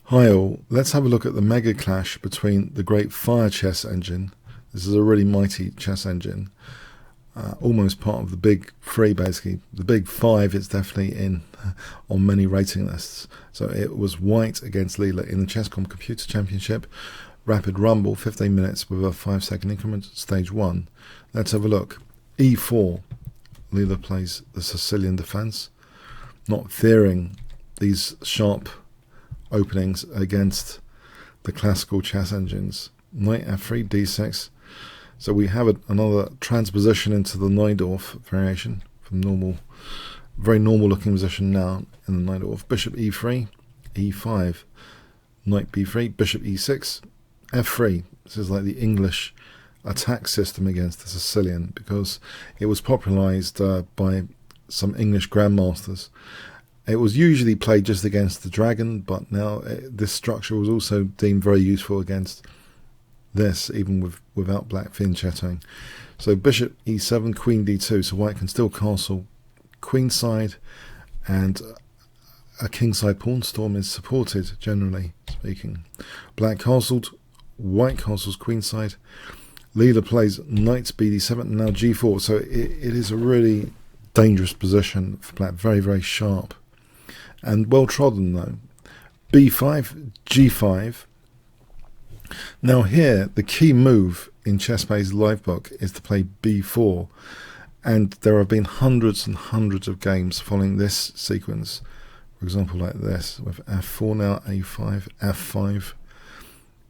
Hi all, let's have a look at the mega clash between the great Fire chess engine. This is a really mighty chess engine, almost part of the big three basically. The big five is definitely in on many rating lists. So it was white against Leela in the Chess.com Computer Championship. Rapid rumble, 15 minutes with a 5-second increment, stage 1. Let's have a look. E4, Leela plays the Sicilian defense, not fearing these sharp openings against the classical chess engines. Knight f3, d6. So we have another transposition into the Najdorf variation from normal, very normal looking position now in the Najdorf. Bishop e3, e5, knight b3, bishop e6, f3. This is like the English attack system against the Sicilian because it was popularized by some English grandmasters. It was usually played just against the dragon, but now this structure was also deemed very useful against this, even without black fianchettoing. So bishop e7, queen d2, so white can still castle queenside, and a kingside pawn storm is supported, generally speaking. Black castled, white castles queenside. Leela plays knight bd7, and now g4, so it is a really dangerous position for black, very, very sharp. And well trodden though. b5, g5. Now here, the key move in ChessBase Livebook is to play b4, and there have been hundreds and hundreds of games following this sequence. For example, like this with f4 now, a5, f5,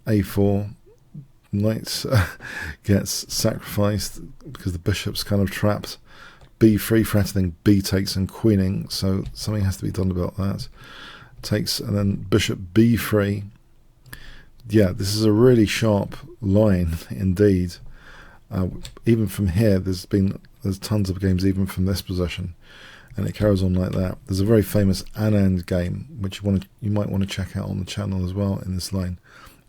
a4. Knight gets sacrificed because the bishop's kind of trapped. b3 threatening b takes and queening, so something has to be done about that. Takes, and then bishop b3. Yeah, this is a really sharp line indeed. Even from here, there's tons of games even from this position, and it carries on like that. There's a very famous Anand game which you might want to check out on the channel as well in this line.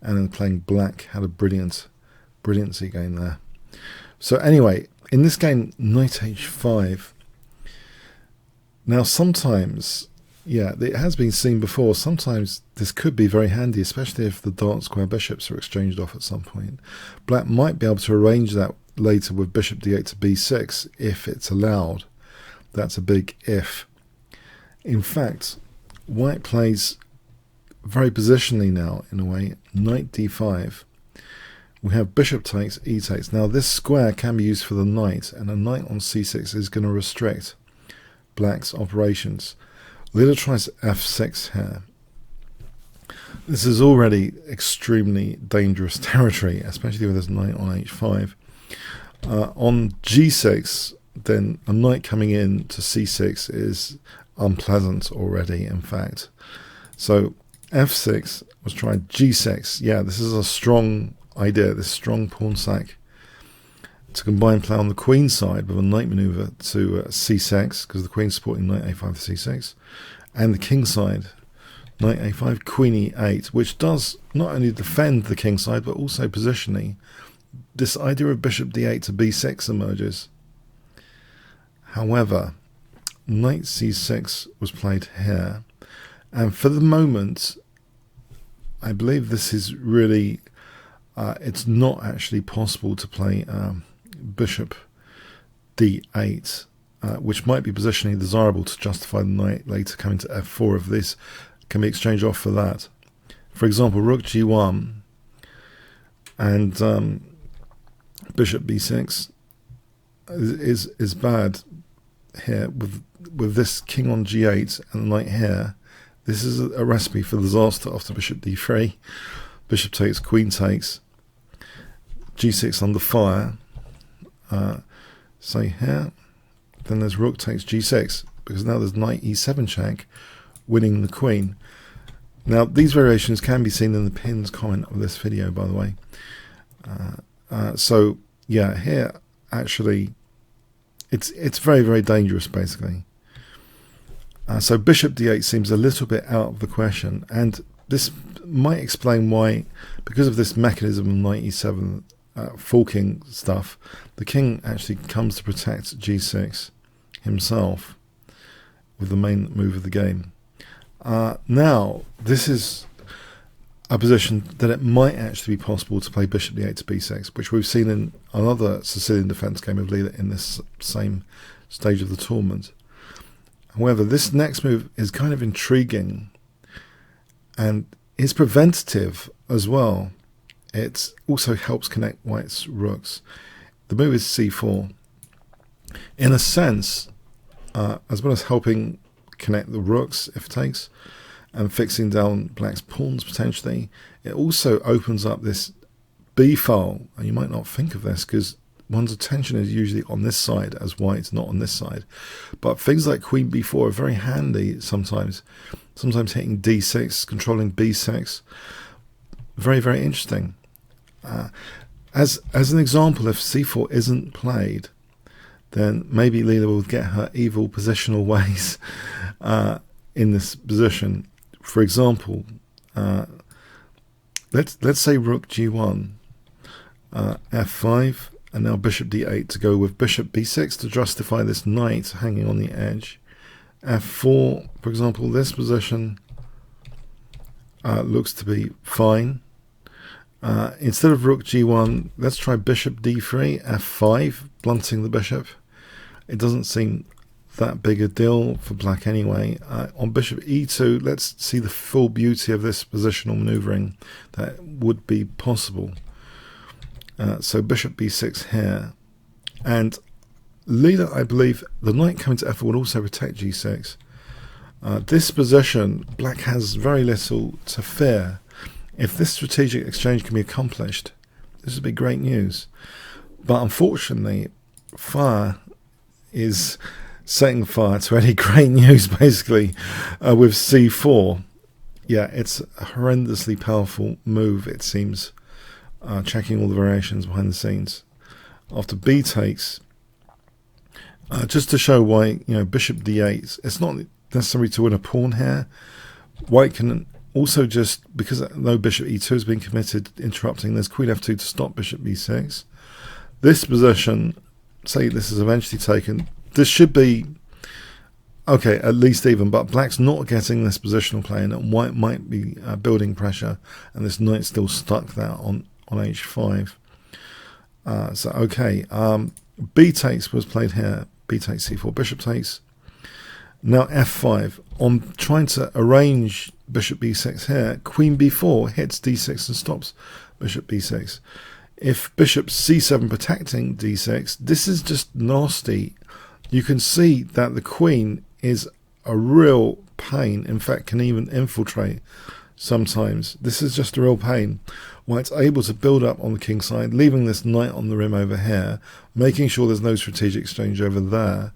Anand playing black had a brilliancy game there. So anyway, in this game, knight h5. Now sometimes, yeah, it has been seen before, sometimes this could be very handy, especially if the dark square bishops are exchanged off at some point. Black might be able to arrange that later with bishop d8 to b6 if it's allowed. That's a big if. In fact, white plays very positionally now, in a way, knight d5. We have bishop takes, e takes. Now this square can be used for the knight, and a knight on c6 is going to restrict black's operations. Leela tries f6 here. This is already extremely dangerous territory, especially with this knight on h5. On g6, then a knight coming in to c6 is unpleasant already, in fact. So f6 was tried, g6. Yeah, this is a strong idea, this strong pawn sack to combine play on the queen side with a knight maneuver to c6, because the queen's supporting knight a5 to c6, and the king side, knight a5, queen e8, which does not only defend the king side but also positionally. This idea of bishop d8 to b6 emerges. However, knight c6 was played here, and for the moment I believe this is really it's not actually possible to play bishop d8, which might be positionally desirable to justify the knight later coming to f4 if this can be exchanged off for that. For example, rook g1 and bishop b6 is bad here with this king on g8 and the knight here. This is a recipe for disaster after bishop d3. Bishop takes, queen takes, g6 under fire. So here, then there's rook takes g6, because now there's knight e7 check, winning the queen. Now these variations can be seen in the pinned comment of this video, by the way. So yeah, here actually it's very, very dangerous basically. So bishop d8 seems a little bit out of the question, and this might explain why, because of this mechanism of knight e7 forking stuff, the king actually comes to protect g6 himself with the main move of the game. Now this is a position that it might actually be possible to play bishop d8 to b6, which we've seen in another Sicilian defence game of Leela in this same stage of the tournament. However, this next move is kind of intriguing and is preventative as well. It also helps connect white's rooks. The move is c4. In a sense, as well as helping connect the rooks if it takes, and fixing down black's pawns potentially, it also opens up this b file. And you might not think of this because one's attention is usually on this side as white, not on this side. But things like queen b4 are very handy sometimes. Sometimes hitting d6, controlling b6. Very, very interesting. As an example, if c4 isn't played, then maybe Leela will get her evil positional ways in this position. For example, let's say rook g1, f5, and now bishop d8 to go with bishop b6 to justify this knight hanging on the edge. f4, for example, this position looks to be fine. Instead of rook g1, let's try bishop d3, f5, blunting the bishop. It doesn't seem that big a deal for black anyway. On bishop e2, let's see the full beauty of this positional maneuvering that would be possible. So bishop b6 here. And Leela, I believe, the knight coming to f4 would also protect g6. This position, black has very little to fear. If this strategic exchange can be accomplished, this would be great news. But unfortunately, fire is setting fire to any great news, basically, with c4. Yeah, it's a horrendously powerful move, it seems, checking all the variations behind the scenes. After b takes, just to show why, bishop d8, it's not necessary to win a pawn here. White can also just, because no bishop e2 has been committed, interrupting this queen f2 to stop bishop b6. This position, say this is eventually taken, this should be okay, at least even, but black's not getting this positional play, and white might be building pressure, and this knight's still stuck there on h5. So okay, b takes was played here, b takes c4, bishop takes. Now f5, on trying to arrange bishop b6 here, queen b4 hits d6 and stops bishop b6. If bishop c7 protecting d6, this is just nasty. You can see that the queen is a real pain, in fact can even infiltrate sometimes. This is just a real pain. White's able to build up on the king side, leaving this knight on the rim over here, making sure there's no strategic exchange over there.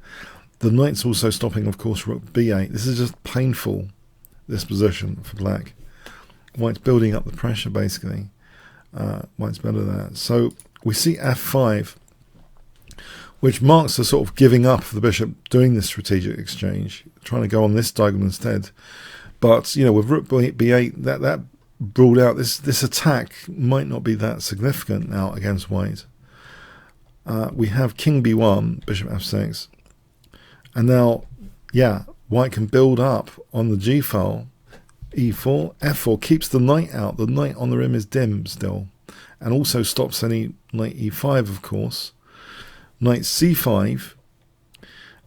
The knight's also stopping, of course, rook b8. This is just painful, this position for black. White's building up the pressure, basically. White's better there. So we see f5, which marks the sort of giving up of the bishop doing this strategic exchange, trying to go on this diagonal instead. But, with rook b8, that ruled out this attack might not be that significant now against white. We have king b1, bishop f6. And now, white can build up on the g file. e4, f4 keeps the knight out. The knight on the rim is dim still. And also stops any knight e5, of course. Knight c5.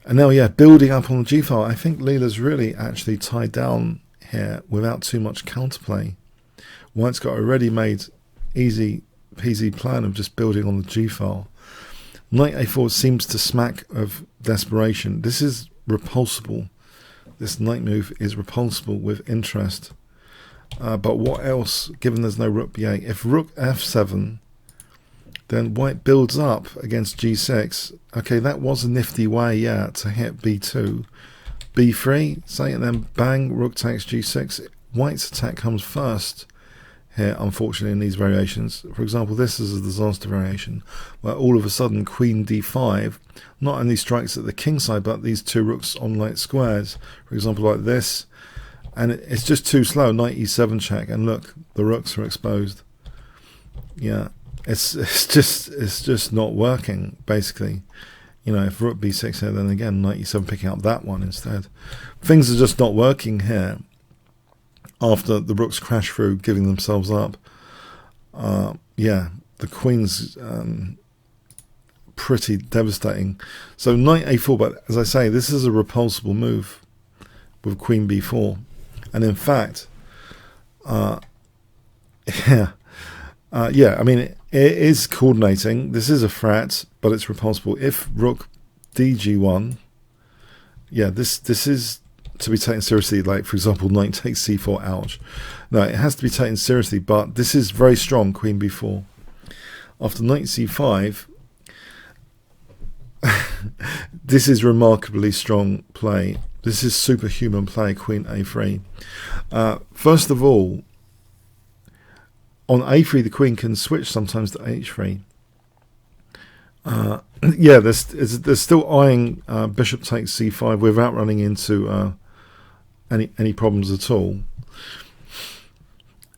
And now, building up on the g file. I think Leela's really actually tied down here without too much counterplay. White's got a ready-made, easy peasy plan of just building on the g file. Knight a4 seems to smack of desperation. This is repulsible. This knight move is repulsible with interest. But what else, given there's no rook b8? If rook f7, then white builds up against g6. Okay, that was a nifty way, to hit b2. b3, say, and then bang, rook takes g6. White's attack comes first here, unfortunately, in these variations. For example, this is a disaster variation, where all of a sudden queen d5 not only strikes at the king side, but these two rooks on light squares, for example, like this, and it's just too slow. Knight e7 check, and look, the rooks are exposed. It's just not working, basically. If rook b6 here, then again, knight e7 picking up that one instead. Things are just not working here. after the rooks crash through, giving themselves up. Yeah, the queen's pretty devastating. So knight a4, but as I say, this is a repulsible move with queen b4. And in fact, yeah, I mean, it is coordinating. This is a threat, but it's repulsible. If rook dg1, yeah, this is to be taken seriously. Like, for example, knight takes c4, ouch. No, it has to be taken seriously, but this is very strong, queen b4. After knight c5, this is remarkably strong play. This is superhuman play, queen a3. First of all, on a3, the queen can switch sometimes to h3. Yeah, they're still eyeing bishop takes c5 without running into any problems at all.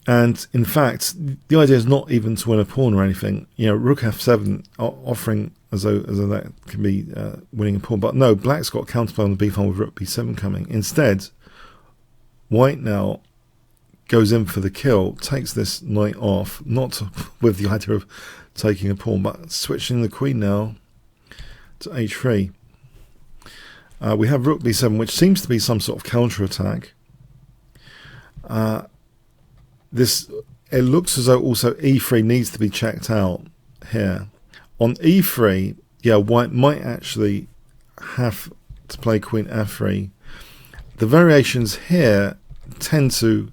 And in fact, the idea is not even to win a pawn or anything. You know, rook f7 offering as though that can be winning a pawn. But no, black's got counterplay on the b file with rook b7 coming. Instead, white now goes in for the kill, takes this knight off, not with the idea of taking a pawn, but switching the queen now to h3. We have rook b7, which seems to be some sort of counter-attack. It looks as though also e3 needs to be checked out here. On e3, yeah, white might actually have to play queen f3. The variations here tend to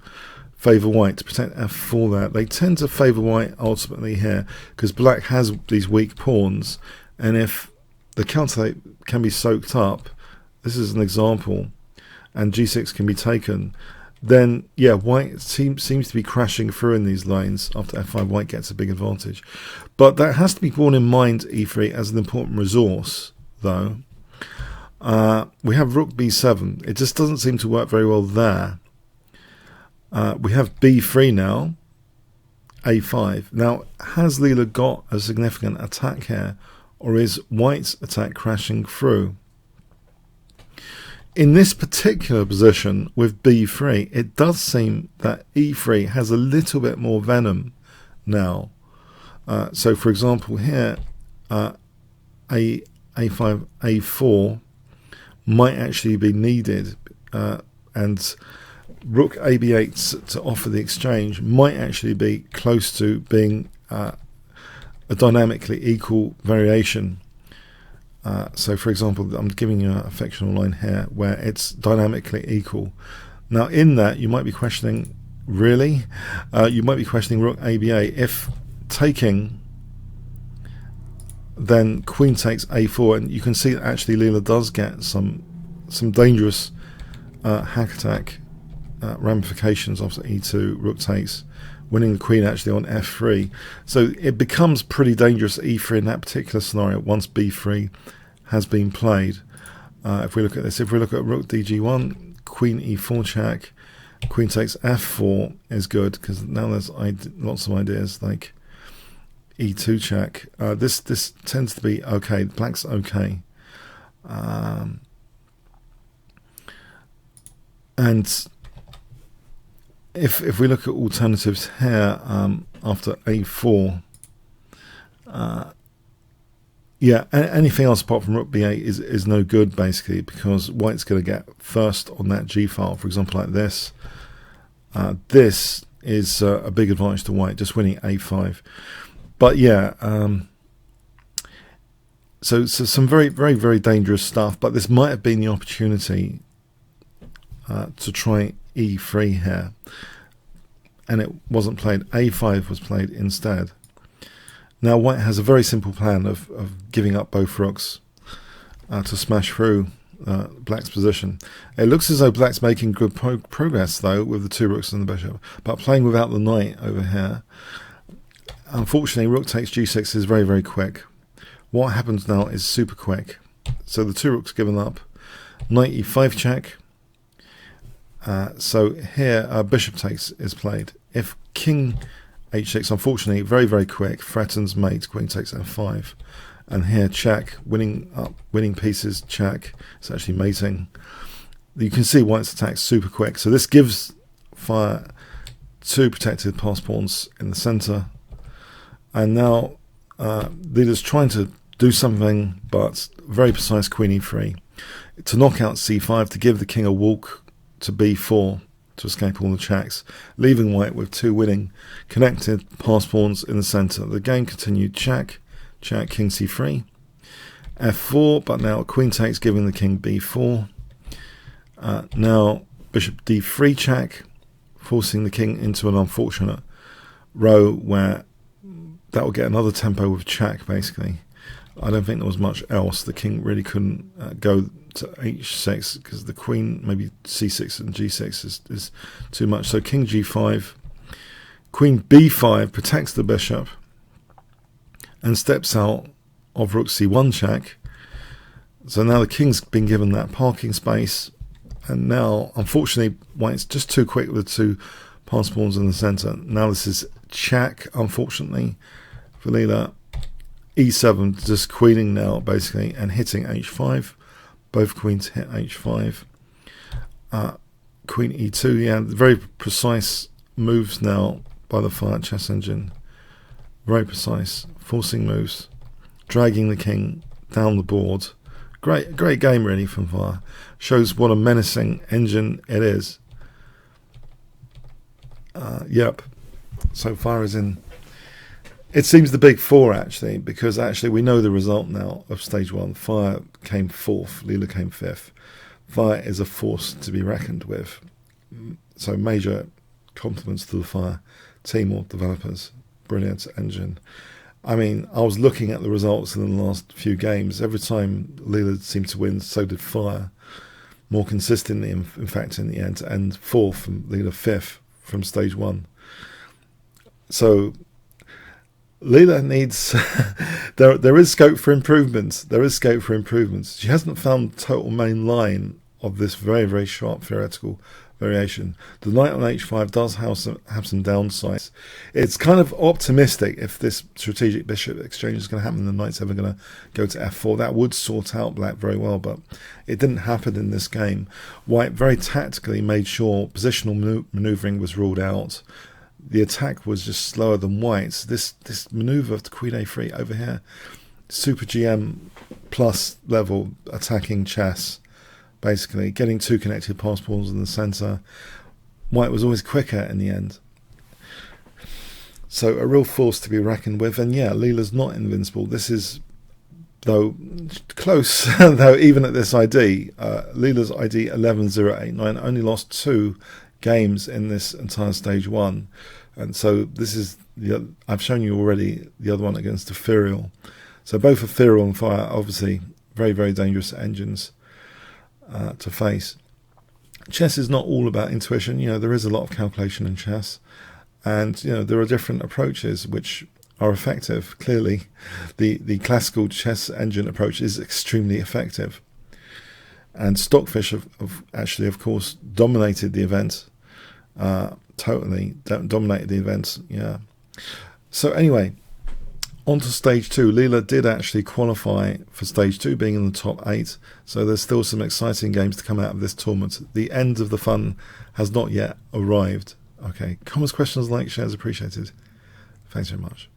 favour white to protect f4 there. They tend to favour white ultimately here because black has these weak pawns, and if the counter can be soaked up, this is an example, and g6 can be taken, then yeah, white seems to be crashing through in these lines. After f5, white gets a big advantage. But that has to be borne in mind, e3, as an important resource, though. We have rook b7. It just doesn't seem to work very well there. We have b3 now, a5. Now, has Leela got a significant attack here, or is white's attack crashing through? In this particular position with b3, it does seem that e3 has a little bit more venom now. So, for example, here, a5, a4 might actually be needed, and rook ab8 to offer the exchange might actually be close to being a dynamically equal variation. So, for example, I'm giving you a fictional line here where it's dynamically equal. Now, in that, you might be questioning, really? You might be questioning rook aba. If taking, then queen takes a4, and you can see that actually Leela does get some dangerous hack attack ramifications after e2, rook takes, winning the queen actually on f3. So it becomes pretty dangerous e3 in that particular scenario once b3 has been played. If we look at this, if we look at rook dg1, queen e4 check, queen takes f4 is good, because now there's lots of ideas like e2 check. This tends to be okay. Black's okay. And if we look at alternatives here, after a4, yeah, anything else apart from rook b8 is no good, basically, because white's going to get first on that g file, for example, like this. This is a big advantage to white, just winning a5. But yeah, so some very, very, very dangerous stuff, but this might have been the opportunity to try e3 here, and it wasn't played. a5 was played instead. Now white has a very simple plan of giving up both rooks to smash through black's position. It looks as though black's making good progress though with the two rooks and the bishop, but playing without the knight over here. Unfortunately, rook takes g6 is very, very quick. What happens now is super quick. So the two rooks given up. Knight e5 check. So here bishop takes is played. If king h6, unfortunately, very, very quick, threatens mate, queen takes f5. And here check, winning pieces, check. It's actually mating. You can see white's attack super quick. So this gives fire 2 protected pass pawns in the center, and now Leela's trying to do something, but very precise queen e3 to knock out c5 to give the king a walk to b4 to escape all the checks, leaving white with 2 winning connected pass pawns in the center. The game continued check, check, king c3, f4, but now queen takes, giving the king b4. Now bishop d3 check, forcing the king into an unfortunate row where that will get another tempo with check, basically. I don't think there was much else. The king really couldn't go to h6 because the queen, maybe c6 and g6 is too much. So king g5, queen b5 protects the bishop and steps out of rook c1 check. So now the king's been given that parking space, and now unfortunately white's just too quick with the 2 pass pawns in the center. Now this is check, unfortunately for Leela. e7, just queening now basically and hitting h5. Both queens hit h5. Queen e2, yeah, very precise moves now by the Fire chess engine. Very precise, forcing moves, dragging the king down the board. Great game really from Fire. Shows what a menacing engine it is. Yep. So Fire is in. It seems the big 4 actually, because actually we know the result now of stage 1. Fire came 4th, Leela came 5th. Fire is a force to be reckoned with. So major compliments to the Fire team or developers. Brilliant engine. I mean, I was looking at the results in the last few games. Every time Leela seemed to win, so did Fire. More consistently, in fact, in the end, to end 4th and Leela 5th from stage 1. So Leela needs there is scope for improvements. There is scope for improvements. She hasn't found the total main line of this very, very sharp theoretical variation. The knight on h5 does have some downsides. It's kind of optimistic if this strategic bishop exchange is going to happen, the knight's ever going to go to f4. That would sort out black very well, but it didn't happen in this game. White very tactically made sure positional maneuvering was ruled out. The attack was just slower than white's. This maneuver to queen a3 over here, super GM plus level attacking chess, basically getting 2 connected pass pawns in the center. White was always quicker in the end. So a real force to be reckoned with. And yeah, Leela's not invincible. This is, though, close, though, even at this ID. Leela's ID 11089 only lost 2 games in this entire stage 1, and so this is I've shown you already the other one against Ethereal. So both Ethereal and Fire, obviously very, very dangerous engines to face. Chess is not all about intuition. You know, there is a lot of calculation in chess, and you know there are different approaches which are effective. Clearly the classical chess engine approach is extremely effective, and Stockfish actually of course dominated the event. Totally dominated the event. Yeah. So anyway, on to stage 2. Leela did actually qualify for stage 2, being in the top 8. So there's still some exciting games to come out of this tournament. The end of the fun has not yet arrived. Okay. Comments, questions, likes, shares appreciated. Thanks very much.